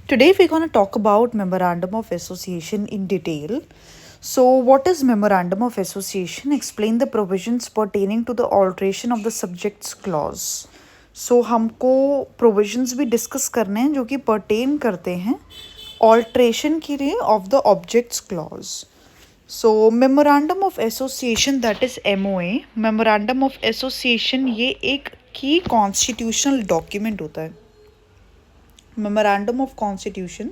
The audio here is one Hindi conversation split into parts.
Today we're going to talk about Memorandum of Association in detail. So, what is Memorandum of Association? Explain the provisions pertaining to the alteration of the subjects clause. So, हमको provisions भी discuss करने हैं जो कि pertain करते हैं alteration के लिए of the objects clause. So, Memorandum of Association, that is MOA. Memorandum of Association ये एक key constitutional document होता है. मेमोरेंडम ऑफ कॉन्स्टिट्यूशन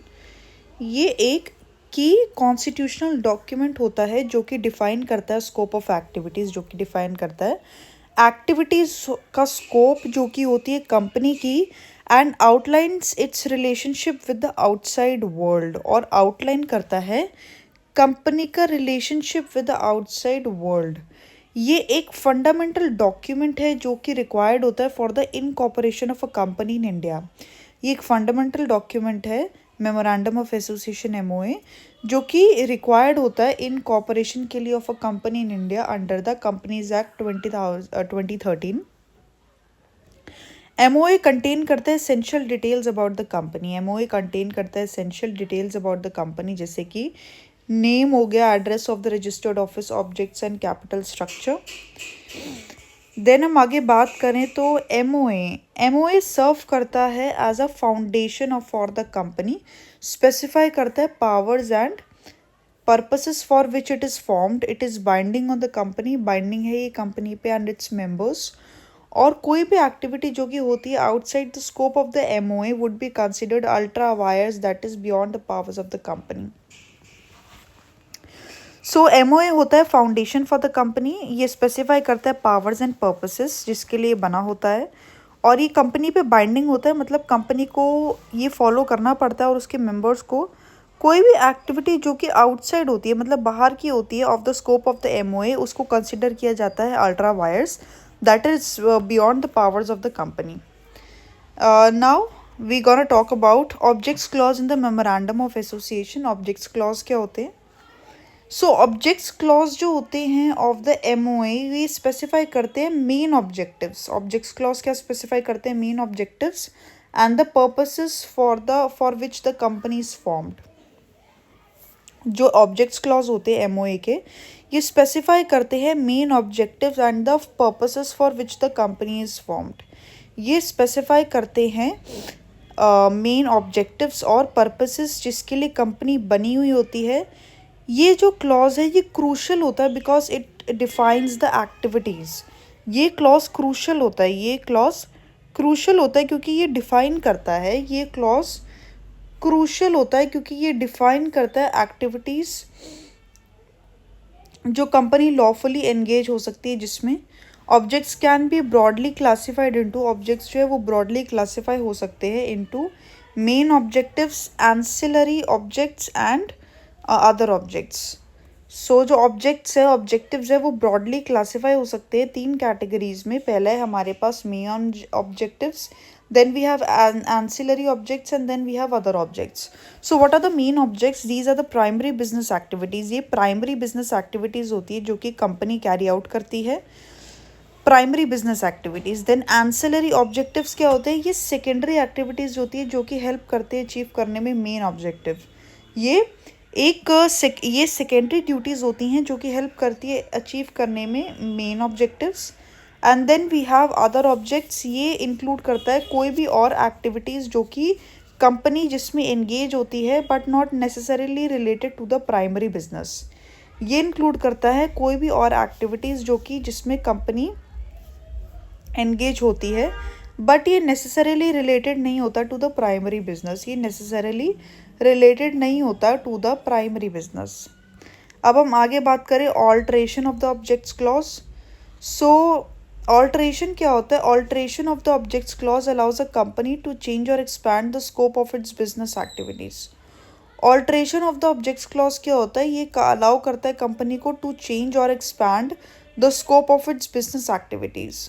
ये एक की कॉन्स्टिट्यूशनल डॉक्यूमेंट होता है जो कि डिफाइन करता है स्कोप ऑफ एक्टिविटीज़, जो कि डिफाइन करता है एक्टिविटीज़ का स्कोप जो कि होती है कंपनी की, and outlines it's relationship with the outside world, और आउटलाइन करता है कंपनी का relationship with the outside world. ये एक फंडामेंटल डॉक्यूमेंट है जो कि रिक्वायर्ड होता है for the incorporation of a company in India. ये एक फंडामेंटल डॉक्यूमेंट है मेमोरेंडम ऑफ एसोसिएशन एमओए, जो कि रिक्वायर्ड होता है इन कॉर्पोरेशन के लिए of a company in India under the companies act 2013. MOA contain करता है essential details about the company. MOA contain करता है essential details about the company, जैसे कि नेम हो गया, address of the registered office, objects and capital structure. Then हम आगे बात करें तो एमओए सर्व करता है as a foundation of for the company. Specify करता है powers and purposes for which it is formed. It is binding on the company. Binding है ये कंपनी पे एंड इट्स मेंबर्स. और कोई भी एक्टिविटी जो कि होती है outside the scope of the MOA would be considered ultra vires, that is beyond the powers of the company. So MOA होता है फाउंडेशन फॉर द कंपनी. ये स्पेसिफाई करता है पावर्स एंड पर्पसेस जिसके लिए बना होता है, और ये कंपनी पे बाइंडिंग होता है, मतलब कंपनी को ये फॉलो करना पड़ता है और उसके मेंबर्स को कोई भी एक्टिविटी जो कि आउटसाइड होती है, मतलब बाहर की होती है of the scope of the MOA, उसको कंसिडर किया जाता है ultra vires, that is beyond the powers of the company. Now we gonna talk about objects clause in the memorandum of association. Objects clause क्या होते हैं? सो ऑब्जेक्ट्स क्लॉज जो होते हैं ऑफ द एमओए ये स्पेसिफाई करते हैं मेन ऑब्जेक्टिव्स. ऑब्जेक्ट्स क्लॉज क्या स्पेसिफाई करते हैं? Main objectives and the purposes for which the company is formed. जो ऑब्जेक्ट्स क्लॉज होते हैं एमओए के, ये स्पेसिफाई करते हैं main objectives and the purposes for which the company is formed. ये स्पेसिफाई करते हैं मेन ऑब्जेक्टिव्स और पर्पसेस जिसके लिए कंपनी बनी हुई होती है. ये जो क्लॉज है ये क्रूशल होता है because it defines the activities. ये क्लॉज क्रूशल होता है. ये क्लॉज क्रूशल होता है क्योंकि ये डिफाइन करता है. ये क्लॉज क्रूशल होता है क्योंकि ये डिफाइन करता है एक्टिविटीज़ जो कंपनी लॉफुली एंगेज हो सकती है, जिसमें objects can be broadly classified into. Objects जो है वो ब्रॉडली क्लासीफाई हो सकते हैं into main objectives, ancillary objects and other objects. So जो ऑब्जेक्ट्स है, ऑब्जेक्टिव्स है, वो ब्रॉडली क्लासीफाई हो सकते हैं तीन कैटेगरीज में. पहला है हमारे पास main objectives, then we have ancillary objects and then we have other objects. So what are the main objects? These are the primary business activities. ये primary business activities होती है जो कि company carry out करती है. Primary business activities. Then ancillary objectives क्या होते हैं? ये सेकेंडरी एक्टिविटीज़ होती है जो कि हेल्प करते हैं अचीव करने में मेन ऑब्जेक्टिव. ये ये सेकेंडरी ड्यूटीज़ होती हैं जो कि हेल्प करती है अचीव करने में main objectives. And then we have other objects. ये इंक्लूड करता है कोई भी और एक्टिविटीज़ जो कि कंपनी जिसमें एंगेज होती है but not necessarily related to the primary business. ये इंक्लूड करता है कोई भी और एक्टिविटीज़ जो कि जिसमें कंपनी एंगेज होती है बट ये नेसेसरीली रिलेटेड नहीं होता टू द प्राइमरी बिजनेस. ये नेसेसरीली रिलेटेड नहीं होता टू द प्राइमरी बिजनेस. अब हम आगे बात करें alteration of the objects clause. So alteration क्या होता है? Alteration of the objects clause allows a company to change और expand the scope of its business activities. Alteration of the objects clause क्या होता है? ये अलाउ करता है कंपनी को टू चेंज और expand the scope of its business activities.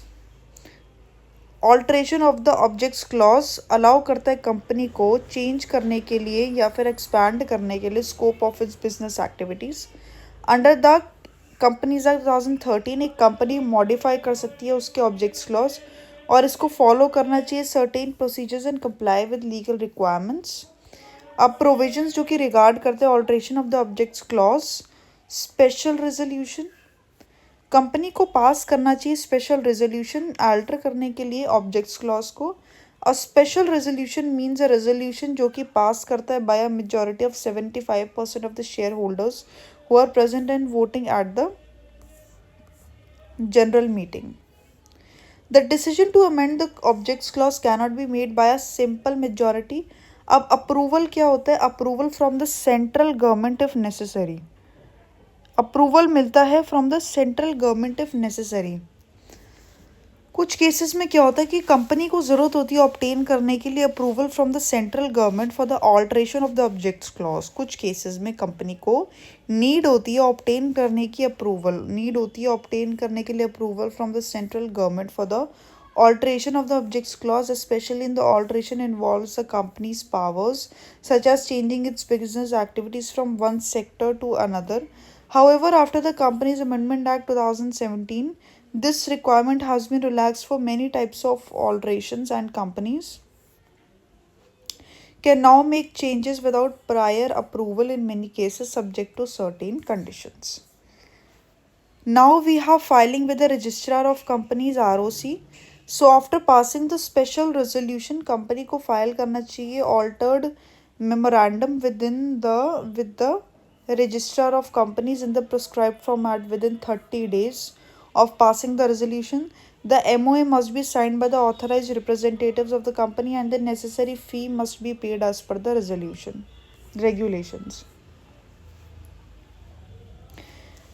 Alteration of the objects clause allow करता है कंपनी को चेंज करने के लिए या फिर एक्सपैंड करने के लिए scope of its business activities. Under the companies act 2013 एक कंपनी मॉडिफाई कर सकती है उसके ऑब्जेक्ट्स क्लॉज, और इसको फॉलो करना चाहिए certain procedures and comply with legal requirements. अब प्रोविजंस जो कि रिगार्ड करते हैं alteration of the objects clause, special resolution, company को पास करना चाहिए स्पेशल रेजोल्यूशन अल्टर करने के लिए ऑब्जेक्ट्स क्लॉज को। A special resolution means a resolution जो कि पास करता है by a majority of 75% of the shareholders who are present and voting at the general meeting. The decision to amend the objects clause cannot be made by a simple majority. अब अप्रूवल क्या होता है? Approval from the central government if necessary. Approval मिलता है from the central government if necessary. कुछ केसेस में क्या होता है कि कंपनी को ज़रूरत होती है ऑब्टेन करने के लिए approval from the central government for the alteration of the objects clause. कुछ केसेस में कंपनी को नीड होती है ऑब्टेन करने की अप्रूवल, नीड होती है ऑब्टेन करने के लिए approval from the central government for the alteration of the objects clause, especially in the alteration involves the company's powers such as changing its business activities from one sector to another. However, after the Companies Amendment Act 2017, this requirement has been relaxed for many types of alterations, and companies can now make changes without prior approval in many cases subject to certain conditions. Now we have filing with the Registrar of Companies ROC. So after passing the special resolution, company को file करना चाहिए altered memorandum with the Registrar of Companies in the prescribed format within 30 days of passing the resolution. The MOA must be signed by the authorized representatives of the company and the necessary fee must be paid as per the regulations.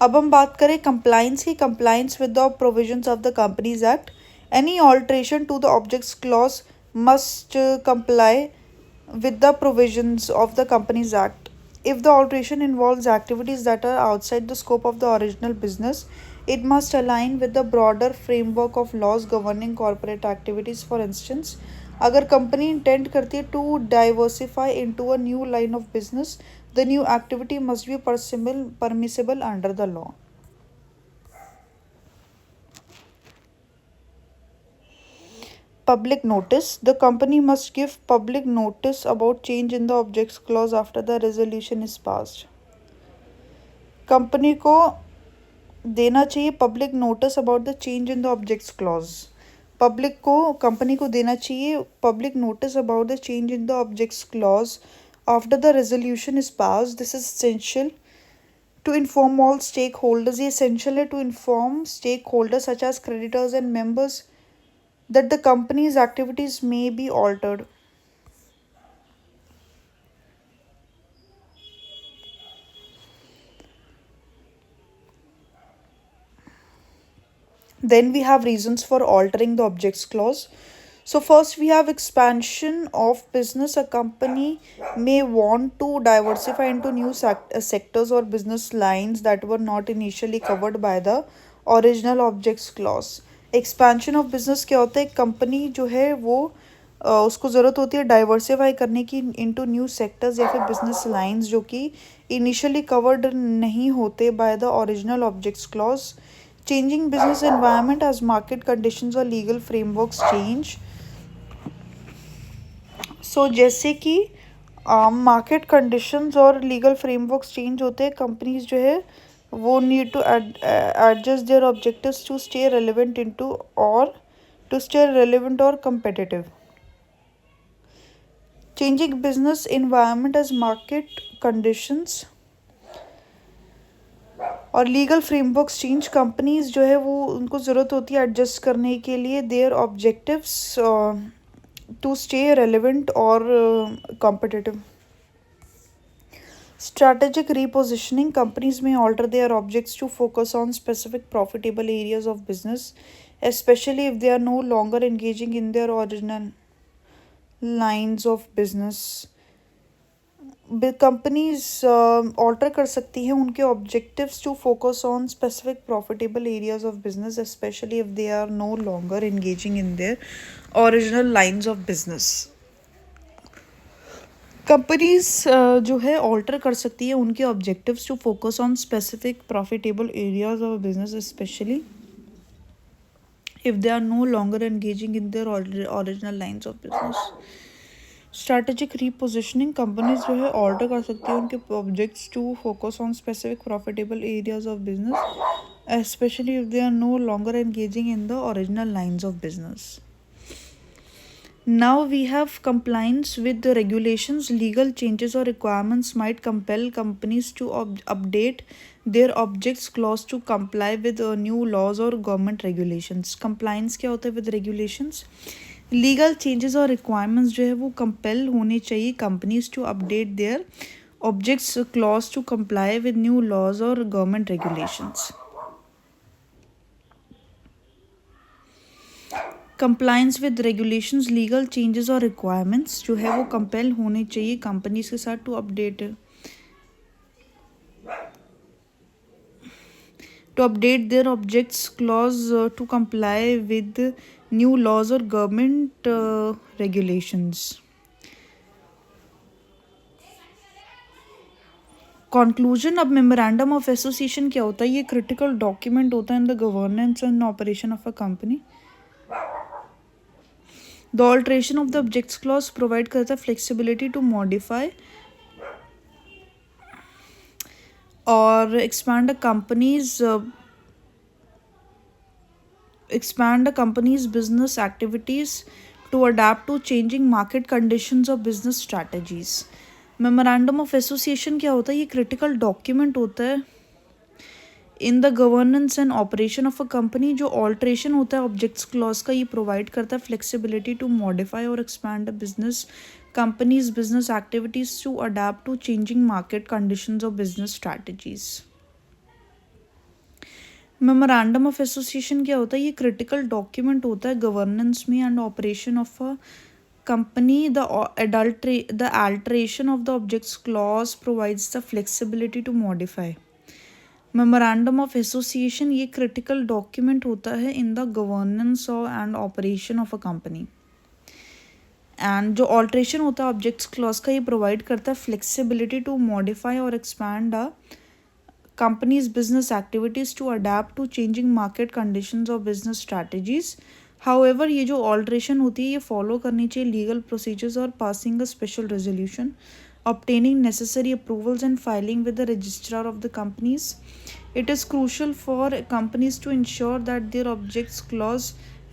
अब हम बात करें कंप्लाइंस की। Compliance with the provisions of the companies act. Any alteration to the objects clause must comply with the provisions of the Companies Act. If the alteration involves activities that are outside the scope of the original business, it must align with the broader framework of laws governing corporate activities. For instance, अगर कंपनी इंटेंड करती है to diversify into a new line of business, the new activity must be permissible under the law. Public notice. The company must give public notice about change in the objects clause after the resolution is passed. Company को देना चाहिए public notice about the change in the objects clause. Public को कंपनी को देना चाहिए public notice about the change in the objects clause after the resolution is pass. This is essential to inform all stakeholders. ये एसेंशियल है to inform stakeholders such as creditors and members that the company's activities may be altered. Then we have reasons for altering the objects clause. So first we have expansion of business. A company may want to diversify into new sectors or business lines that were not initially covered by the original objects clause. Expansion of business क्या होता है? कंपनी जो है वो उसको ज़रूरत होती है डाइवर्सिफाई करने की इनटू न्यू सेक्टर्स या फिर बिजनेस लाइंस जो कि इनिशियली कवर्ड नहीं होते by the original objects clause. Changing business environment as market conditions और लीगल फ्रेमवर्क्स चेंज। सो जैसे कि मार्केट कंडीशंस और लीगल फ्रेमवर्क्स चेंज होते हैं, कंपनीज जो है वो need to adjust their objectives to stay relevant or competitive. Changing business environment as market conditions और लीगल फ्रेमवर्क्स चेंज। कंपनीज जो है वो उनको ज़रूरत होती है एडजस्ट करने के लिए their objectives to stay relevant और competitive. Strategic repositioning. Companies may alter their objects to focus on specific profitable areas of business, especially if they are no longer engaging in their original lines of business. Companies alter कर सकती हैं उनके objectives to focus on specific profitable areas of business, especially if they are no longer engaging in their original lines of business. Companies जो है ऑल्टर कर सकती है उनके objectives to focus on specific profitable areas of business, specially if they are no longer engaging in their original lines of business. Strategic repositioning, companies जो है ऑल्टर कर सकती है उनके objects to focus on specific profitable areas of business, especially if they are no longer engaging in the original lines of business. Now we have compliance with the regulations. Legal changes or requirements might compel companies to update their objects clause to comply with new laws or government regulations. Compliance क्या होता है with regulations? लीगल चेंजेस और रिक्वायरमेंट्स जो है वो कंपेल होने चाहिए companies to update their objects clause to comply with new laws और government regulations. Compliance with regulations, legal changes और रिक्वायरमेंट्स जो है वो कंपेल होने चाहिए कंपनीज के साथ to update their objects clause to comply with new laws or government regulations. Conclusion. अब मेमोरेंडम ऑफ एसोसिएशन क्या होता है? ये क्रिटिकल डॉक्यूमेंट होता है in the governance and operation of a company. The alteration of the objects clause provide करता है फ्लेक्सिबिलिटी टू मॉडिफाई और expand a company's business activities to adapt to changing market conditions or business strategies. Memorandum of association क्या होता है? ये क्रिटिकल डॉक्यूमेंट होता है in the governance and operation of a company. जो ऑल्ट्रेशन होता है ऑब्जेक्ट्स क्लॉज का, ये प्रोवाइड करता है फ्लेक्सिबिलिटी टू मॉडिफाई और expand a business companies business activities to adapt to changing market conditions or business strategies. Memorandum of association क्या होता है? ये क्रिटिकल डॉक्यूमेंट होता है गवर्नेंस में and operation of a company. The alteration of the objects clause provides the flexibility to modify. Memorandum of association ये क्रिटिकल डॉक्यूमेंट होता है in the governance and operation of a company. And जो ऑल्ट्रेशन होता है ऑब्जेक्ट्स क्लॉज का, ये प्रोवाइड करता है फ्लेक्सिबिलिटी टू मॉडिफाई और expand a company's business activities to adapt to changing market conditions और बिजनेस स्ट्रैटेजीज. हाउएवर ये जो ऑल्ट्रेशन होती है ये फॉलो करनी चाहिए लीगल प्रोसीजर्स और passing a special resolution, obtaining necessary approvals and filing with the registrar of the companies. It is crucial for companies to ensure that their objects clause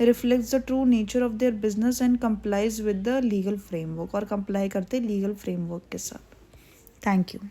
reflects the true nature of their business and complies with the legal framework और comply करते legal framework के साथ. Thank you.